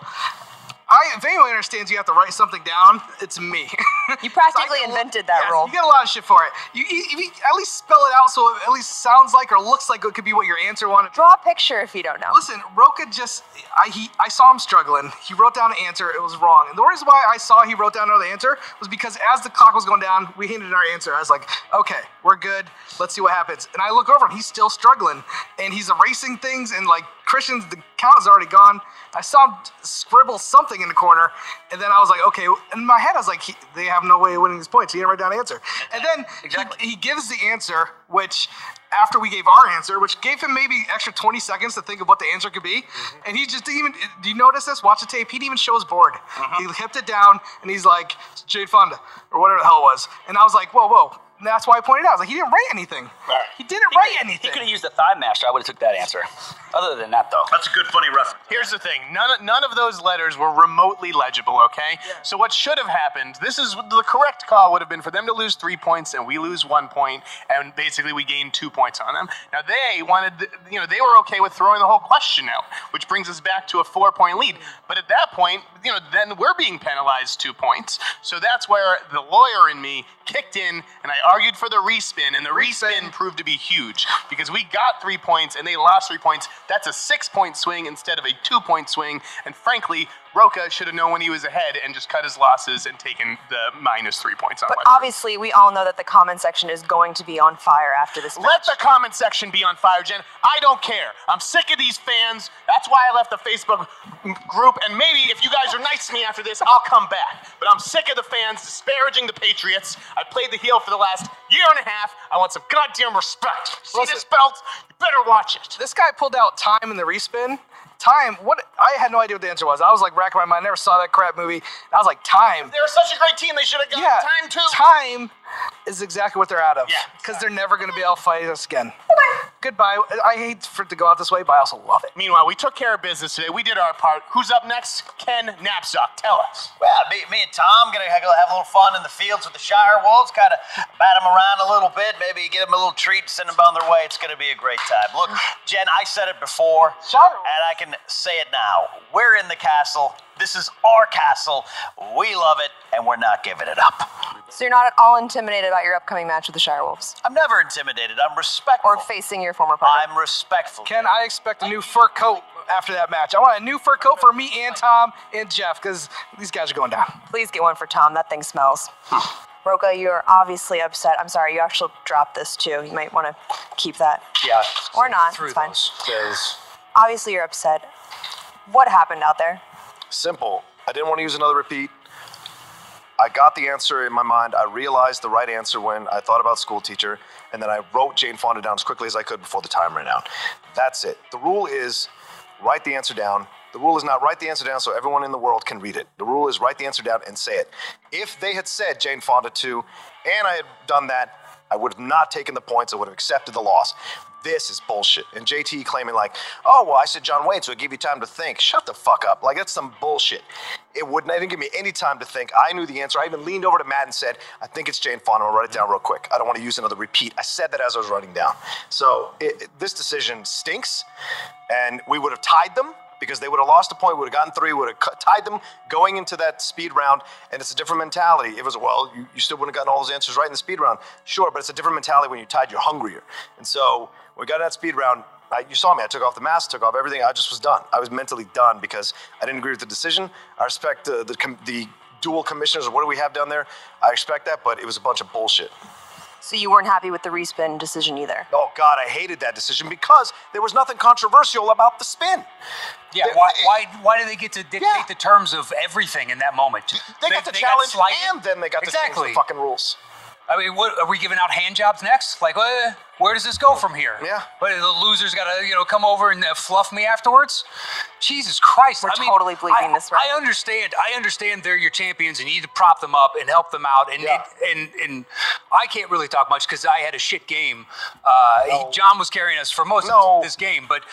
if anyone understands you have to write something down, it's me. You practically invented that role. You get a lot of shit for it. You at least spell it out so it at least sounds like or looks like it could be what your answer wanted. Draw a picture if you don't know. Listen, Roka I saw him struggling. He wrote down an answer. It was wrong. And the reason why I saw he wrote down another answer was because as the clock was going down, we handed our answer. I was like, okay, we're good. Let's see what happens. And I look over and he's still struggling. And he's erasing things and like Christian's, the count is already gone. I saw him scribble something in the corner, and then I was like, okay. In my head, I was like, they have no way of winning these points. He didn't write down an answer. And then he gives the answer, which after we gave our answer, which gave him maybe extra 20 seconds to think of what the answer could be. And he just didn't even, do you notice this? Watch the tape. He didn't even show his board. He hipped it down, and he's like, Jade Fonda, or whatever the hell it was. And I was like, whoa. And that's why I pointed out. I was like, he didn't write anything. Right. He didn't write anything. He could have used a thigh master. I would have took that answer. Other than that, though. That's a good funny reference. Here's the thing. None of those letters were remotely legible, okay? Yeah. So what should have happened, this is the correct call would have been for them to lose 3 points and we lose 1 point, and basically we gained 2 points on them. Now they wanted, they were okay with throwing the whole question out, which brings us back to a 4-point lead. But at that point, then we're being penalized 2 points. So that's where the lawyer in me kicked in, and I argued for the respin, and the respin proved to be huge because we got 3 points and they lost 3 points. That's a 6-point swing instead of a 2-point swing, and frankly, Roka should have known when he was ahead and just cut his losses and taken the minus 3 points on But Westbrook. obviously, we all know that the comment section is going to be on fire after this match. Let the comment section be on fire, Jen. I don't care. I'm sick of these fans. That's why I left the Facebook group, and maybe if you guys are nice to me after this, I'll come back. But I'm sick of the fans disparaging the Patriots. I played the heel for the last year and a half. I want some goddamn respect. See this belt? You better watch it. This guy pulled out time in the respin. Time, I had no idea what the answer was. I was like racking my mind. I never saw that crap movie. I was like, time. They're such a great team. They should have gotten time too. Time is exactly what they're out of. Yeah. Because they're never going to be able to fight us again. Goodbye. I hate for it to go out this way, but I also love it. Meanwhile, we took care of business today. We did our part. Who's up next? Ken Knapsack. Tell us. Well, me and Tom gonna have a little fun in the fields with the Shire Wolves, kind of bat them around a little bit, maybe give them a little treat, send them on their way. It's gonna be a great time. Look, Jen, I said it before, and I can say it now. We're in the castle. This is our castle. We love it, and we're not giving it up. So you're not at all intimidated about your upcoming match with the Shire Wolves? I'm never intimidated. I'm respectful. Or facing your former partner? I'm respectful. Ken, I expect a new fur coat after that match. I want a new fur coat for me and Tom and Jeff, because these guys are going down. Please get one for Tom. That thing smells. Roka, you're obviously upset. I'm sorry, you actually dropped this too. You might want to keep that. Yeah. Or not, it's fine. Obviously you're upset. What happened out there? Simple. I didn't want to use another repeat. I got the answer in my mind. I realized the right answer when I thought about school teacher, and then I wrote Jane Fonda down as quickly as I could before the time ran out. That's it. The rule is write the answer down. The rule is not write the answer down so everyone in the world can read it. The rule is write the answer down and say it. If they had said Jane Fonda 2 and I had done that, I would have not taken the points. I would have accepted the loss. This is bullshit. And JT claiming like, oh, well, I said John Wayne, so it gave you time to think. Shut the fuck up. Like, that's some bullshit. It didn't give me any time to think. I knew the answer. I even leaned over to Matt and said, I think it's Jane Fonda. I'll write it down real quick. I don't want to use another repeat. I said that as I was writing down. So this decision stinks, and we would have tied them because they would have lost a point, would have gotten 3, would have tied them going into that speed round, and it's a different mentality. It was, well, you still wouldn't have gotten all those answers right in the speed round. Sure, but it's a different mentality when you're tied, you're hungrier. And so when we got in that speed round, you saw me, I took off the mask, took off everything, I just was done. I was mentally done because I didn't agree with the decision. I respect the dual commissioners, or what do we have down there? I respect that, but it was a bunch of bullshit. So you weren't happy with the respin decision either? Oh God, I hated that decision because there was nothing controversial about the spin. Yeah, why do they get to dictate the terms of everything in that moment? They got to challenge and then they got to change the fucking rules. I mean, what are we giving out hand jobs next? Like, where does this go from here? Yeah. But the loser's got to, come over and fluff me afterwards. Jesus Christ! We're totally bleeping this, right? I understand they're your champions, and you need to prop them up and help them out. And and I can't really talk much because I had a shit game. John was carrying us for most of this game, but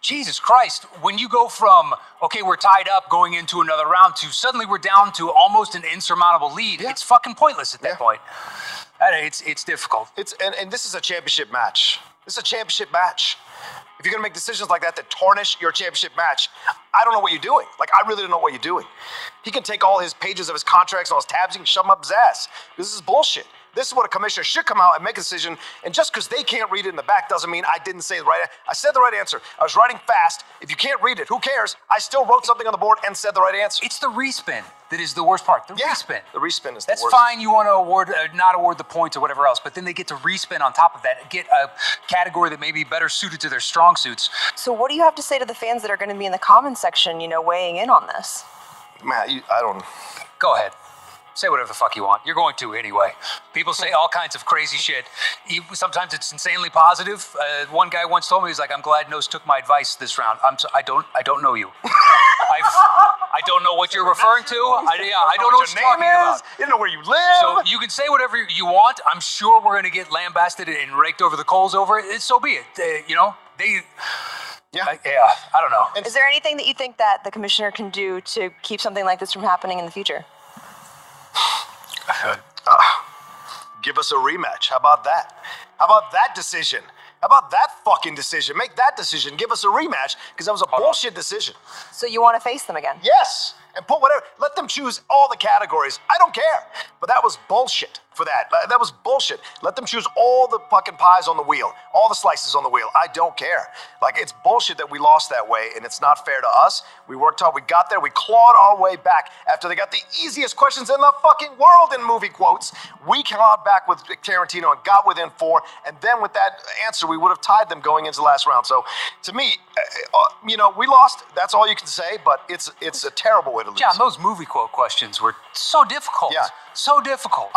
Jesus Christ, when you go from we're tied up going into another round to suddenly we're down to almost an insurmountable lead, it's fucking pointless at that point. It's difficult. And this is a championship match. This is a championship match. If you're going to make decisions like that tarnish your championship match, I don't know what you're doing. Like, I really don't know what you're doing. He can take all his pages of his contracts and all his tabs, he can shove them up his ass. This is bullshit. This is what a commissioner should come out and make a decision. And just because they can't read it in the back doesn't mean I didn't say the right answer. I said the right answer. I was writing fast. If you can't read it, who cares? I still wrote something on the board and said the right answer. It's the respin that is the worst part. The respin. The respin is That's the worst. fine. You want to award, not award the points or whatever else, but then they get to respin on top of that, get a category that may be better suited to their strong suits. So what do you have to say to the fans that are going to be in the comments section, weighing in on this? Matt, I don't. Go ahead. Say whatever the fuck you want. You're going to anyway. People say all kinds of crazy shit. Sometimes it's insanely positive. One guy once told me, he's like, "I'm glad Nose took my advice this round." I don't know you. I don't know what you're referring to. I don't know what you're talking about. You don't know where you live. So you can say whatever you want. I'm sure we're going to get lambasted and raked over the coals over it. So be it. Yeah, I don't know. Is there anything that you think that the commissioner can do to keep something like this from happening in the future? Give us a rematch. How about that? How about that decision? How about that fucking decision? Make that decision. Give us a rematch because that was a bullshit decision. So you want to face them again? Yes. And put whatever. Let them choose all the categories. I don't care. But that was bullshit for that. That was bullshit. Let them choose all the fucking pies on the wheel, all the slices on the wheel. I don't care. Like, it's bullshit that we lost that way, and it's not fair to us. We worked hard. We got there. We clawed our way back after they got the easiest questions in the fucking world in movie quotes. We clawed back with Tarantino and got within 4, and then with that answer, we would have tied them going into the last round. So, to me, we lost. That's all you can say, but it's a terrible way to lose. John, those movie quote questions were so difficult. Yeah. So difficult.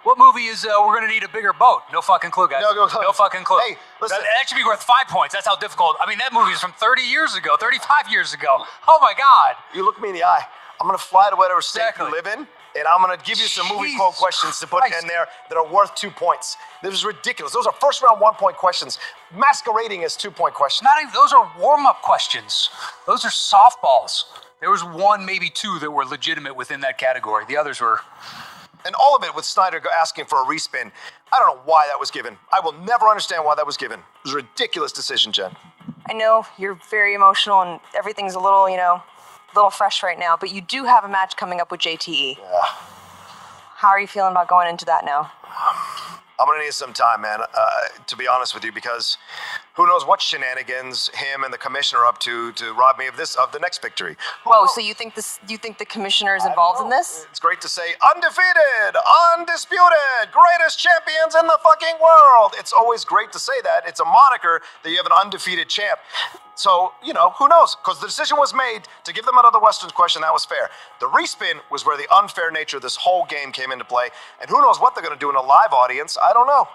What movie is we're going to need a bigger boat? No fucking clue, guys. No fucking clue. Hey, listen. That should be worth 5 points. That's how difficult. I mean, that movie is from 30 years ago, 35 years ago. Oh, my God. You look me in the eye. I'm going to fly to whatever state you live in, and I'm going to give you some movie quote questions to put in there that are worth 2 points. This is ridiculous. Those are first round 1 point questions, masquerading as 2 point questions. Not even, those are warm-up questions. Those are softballs. There was 1, maybe 2 that were legitimate within that category. The others were... And all of it with Snyder asking for a respin. I don't know why that was given. I will never understand why that was given. It was a ridiculous decision, Jen. I know you're very emotional and everything's a little, little fresh right now, but you do have a match coming up with JTE. Yeah. How are you feeling about going into that now? I'm going to need some time, man, to be honest with you, because who knows what shenanigans him and the commissioner are up to rob me of the next victory. Whoa, so you think the commissioner is involved in this? It's great to say undefeated, undisputed, greatest champions in the fucking world. It's always great to say that. It's a moniker that you have an undefeated champ. So, who knows? Because the decision was made to give them another Western question. That was fair. The respin was where the unfair nature of this whole game came into play. And who knows what they're going to do in a live audience. I don't know.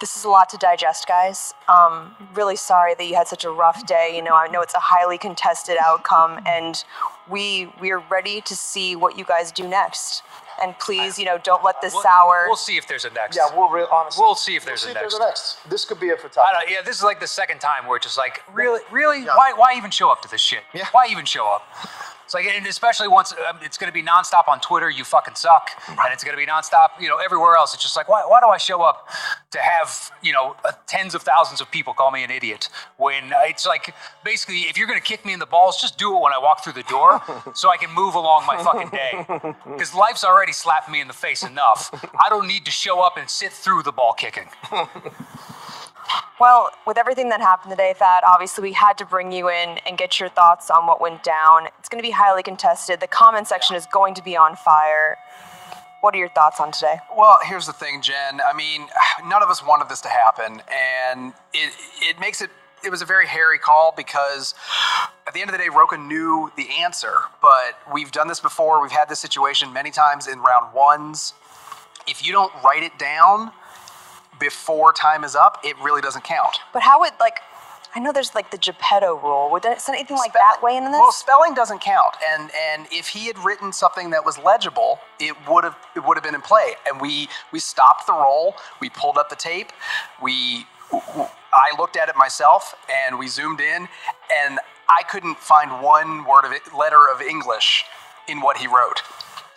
This is a lot to digest, guys. Really sorry that you had such a rough day. I know it's a highly contested outcome, and we're ready to see what you guys do next. And please, don't let this sour. We'll see if there's a next. Yeah, honestly. We'll see if there's a next. This could be it for top. Yeah, this is like the second time where it's just like, really? Yeah. Why even show up to this shit? Yeah. Why even show up? It's like, and especially once it's going to be nonstop on Twitter, you fucking suck, and it's going to be nonstop, everywhere else. It's just like, why do I show up to have, tens of thousands of people call me an idiot when it's like, basically, if you're going to kick me in the balls, just do it when I walk through the door so I can move along my fucking day. Because life's already slapped me in the face enough. I don't need to show up and sit through the ball kicking. Well, with everything that happened today, Thad, obviously we had to bring you in and get your thoughts on what went down. It's going to be highly contested. The comment section is going to be on fire. What are your thoughts on today? Well, here's the thing, Jen. I mean, none of us wanted this to happen, and it was a very hairy call because at the end of the day, Roka knew the answer, but we've done this before. We've had this situation many times in round ones. If you don't write it down before time is up, it really doesn't count. But how would, I know there's the Geppetto rule. Would there anything like that weigh in this? Well, spelling doesn't count, and if he had written something that was legible, it would have been in play. And we stopped the roll. We pulled up the tape. I looked at it myself, and we zoomed in, and I couldn't find one letter of English in what he wrote.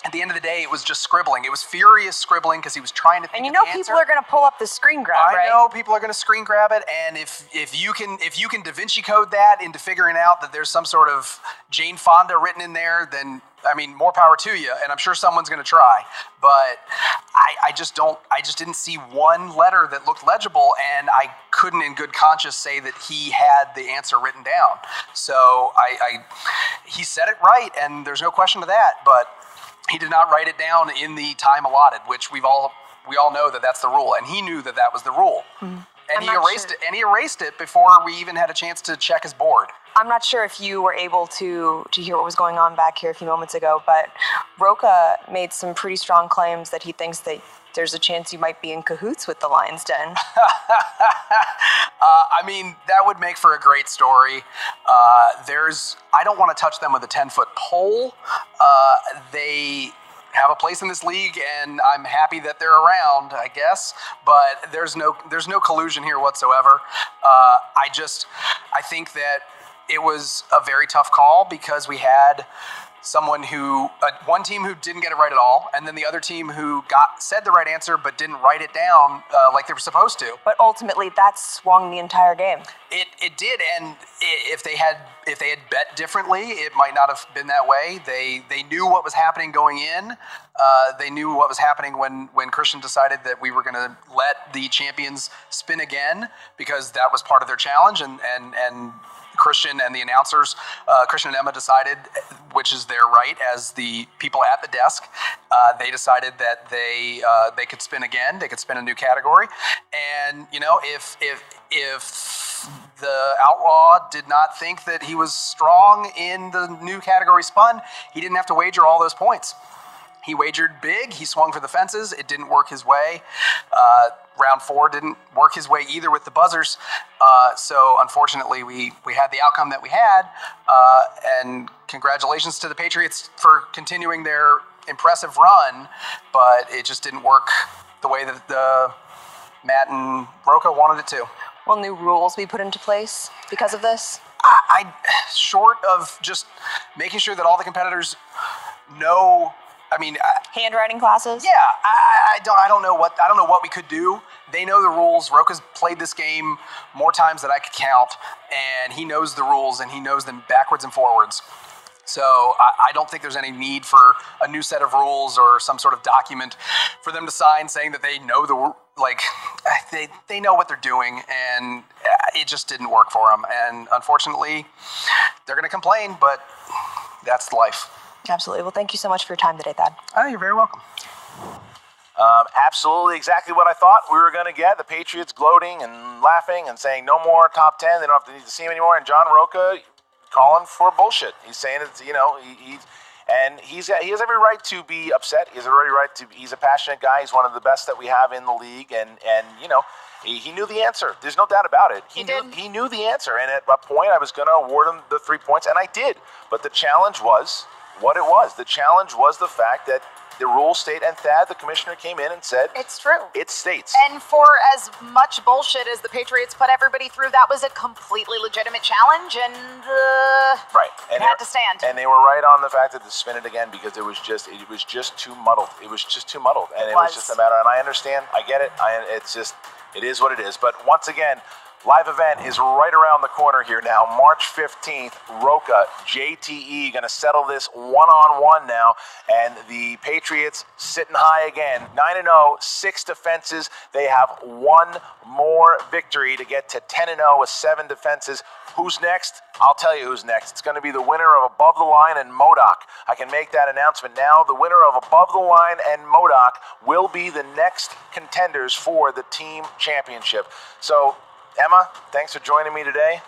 at the end of the day, it was just scribbling. It was furious scribbling because he was trying to think And you of know the answer. people are going to pull up the screen grab, right? I know people are going to screen grab it, and if you can Da Vinci code that into figuring out that there's some sort of Jane Fonda written in there, then I mean, more power to you, and I'm sure someone's going to try. But I just didn't see one letter that looked legible, and I couldn't in good conscience say that he had the answer written down. So he said it right, and there's no question to that, but he did not write it down in the time allotted, which we all know that that's the rule, and he knew that that was the rule. Mm-hmm. And he erased it before we even had a chance to check his board. I'm not sure if you were able to hear what was going on back here a few moments ago, but Rocha made some pretty strong claims that he thinks that there's a chance you might be in cahoots with the Lion's Den. I mean, that would make for a great story. I don't want to touch them with a 10-foot pole. They have a place in this league, and I'm happy that they're around, I guess. But there's no collusion here whatsoever. I think that it was a very tough call because we had one team who didn't get it right at all, and then the other team who said the right answer but didn't write it down like they were supposed to. But ultimately, that swung the entire game. It did, and if they had bet differently, it might not have been that way. They knew what was happening going in. They knew what was happening when Christian decided that we were going to let the champions spin again because that was part of their challenge, and Christian and the announcers, Christian and Emma decided, which is their right as the people at the desk, they decided that they could spin again. They could spin a new category, and if the outlaw did not think that he was strong in the new category spun, he didn't have to wager all those points. He wagered big. He swung for the fences. It didn't work his way. Round 4 didn't work his way either with the buzzers. So unfortunately, we had the outcome that we had. And congratulations to the Patriots for continuing their impressive run, but it just didn't work the way that Matt and Rocha wanted it to. Will new rules be put into place because of this? Short of just making sure that all the competitors know. Handwriting classes. Yeah, I don't know what we could do. They know the rules. Rocha's played this game more times than I could count, and he knows the rules and he knows them backwards and forwards. So I don't think there's any need for a new set of rules or some sort of document for them to sign saying that they know they know what they're doing, and it just didn't work for them. And unfortunately, they're going to complain, but that's life. Absolutely. Well, thank you so much for your time today, Thad. You're very welcome. Absolutely exactly what I thought we were going to get. The Patriots gloating and laughing and saying no more top 10. They don't have to need to see him anymore. And John Rocha calling for bullshit. He's saying it's, he has every right to be upset. He has every right to. He's a passionate guy. He's one of the best that we have in the league. And he knew the answer. There's no doubt about it. He knew the answer. And at a point, I was going to award him the 3 points, and I did. But the challenge was what it was. The challenge was the fact that the rules state, and Thad, the commissioner, came in and said, it's true. It states. And for as much bullshit as the Patriots put everybody through, that was a completely legitimate challenge, and right. And it had to stand. And they were right on the fact that to spin it again because it was just too muddled. It was just too muddled, and it was just a matter. And I understand. I get it. It is what it is. But once again, live event is right around the corner here now. March 15th, Rocha, JTE going to settle this one-on-one now. And the Patriots sitting high again. 9-0, 6 defenses. They have one more victory to get to 10-0 with 7 defenses. Who's next? I'll tell you who's next. It's going to be the winner of Above the Line and Modoc. I can make that announcement now. The winner of Above the Line and Modoc will be the next contenders for the team championship. So, Emma, thanks for joining me today.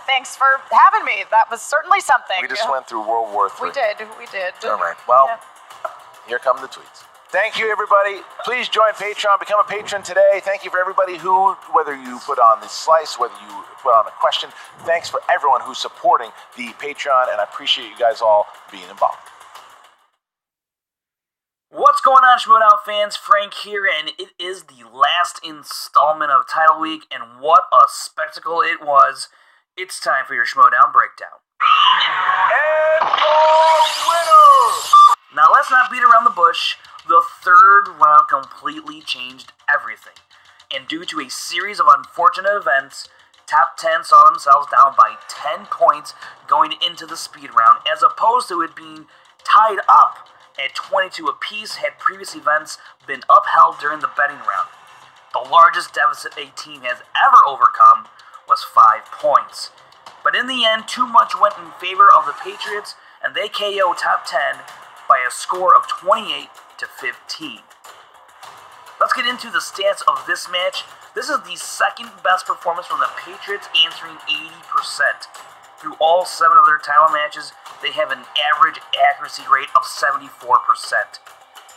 Thanks for having me. That was certainly something. We just went through World War III. We did. All right. Well, Here come the tweets. Thank you, everybody. Please join Patreon. Become a patron today. Thank you for everybody who, whether you put on the slice, whether you put on a question, thanks for everyone who's supporting the Patreon, and I appreciate you guys all being involved. What's going on, Schmoedown fans? Frank here, and it is the last installment of Title Week, and what a spectacle it was. It's time for your Schmoedown breakdown. And your winner! Now let's not beat around the bush. The third round completely changed everything. And due to a series of unfortunate events, Top 10 saw themselves down by 10 points going into the speed round, as opposed to it being tied up at 22 apiece had previous events been upheld during the betting round. The largest deficit a team has ever overcome was 5 points. But in the end, too much went in favor of the Patriots, and they KO Top 10 by a score of 28 to 15. Let's get into the stats of this match. This is the second best performance from the Patriots, answering 80%. Through all 7 of their title matches, they have an average accuracy rate of 74%.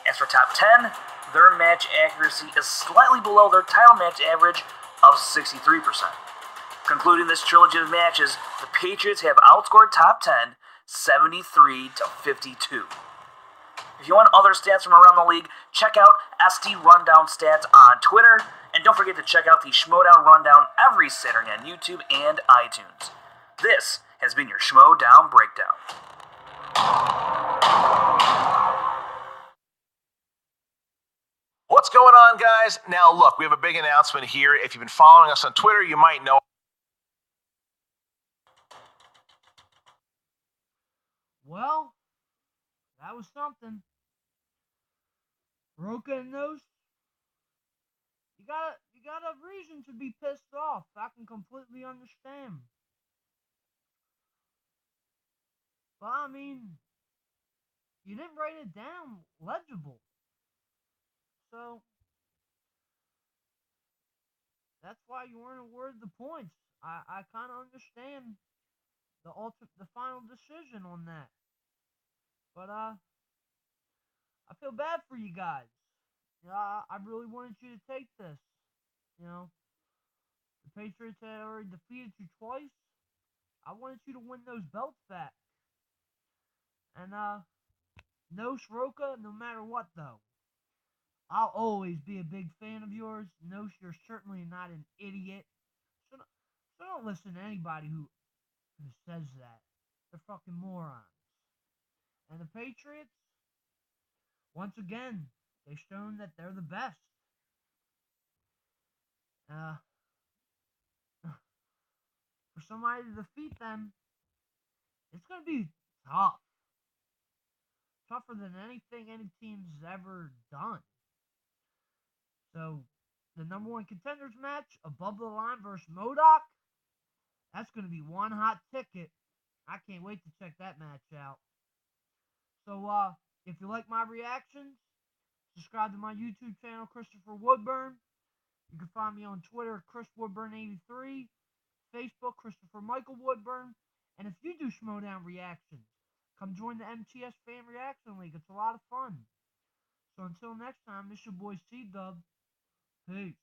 As for Top 10, their match accuracy is slightly below their title match average of 63%. Concluding this trilogy of matches, the Patriots have outscored Top 10 73 to 52. If you want other stats from around the league, check out SD Rundown Stats on Twitter, and don't forget to check out the Schmoedown Rundown every Saturday on YouTube and iTunes. This has been your Schmoedown Breakdown. What's going on, guys? Now, look, we have a big announcement here. If you've been following us on Twitter, you might know. Well, that was something. Roka and Nose, you got a reason to be pissed off. I can completely understand. But I mean, you didn't write it down legible. So that's why you weren't awarded the points. I kind of understand the final decision on that. But I feel bad for you guys. You know, I really wanted you to take this. You know, the Patriots had already defeated you twice. I wanted you to win those belts back. And no Sroka, no matter what though. I'll always be a big fan of yours. No, you're certainly not an idiot. So, so don't listen to anybody who says that. They're fucking morons. And the Patriots, once again, they've shown that they're the best. For somebody to defeat them, it's going to be tough. Tougher than anything any team's ever done. So, the number 1 contenders match, Above the Line versus Modoc, that's going to be one hot ticket. I can't wait to check that match out. So, if you like my reactions, subscribe to my YouTube channel, Christopher Woodburn. You can find me on Twitter, ChrisWoodburn83, Facebook, Christopher Michael Woodburn. And if you do Schmoedown reactions, come join the MTS Fan Reaction League. It's a lot of fun. So until next time, this is your boy C-Dub. Peace.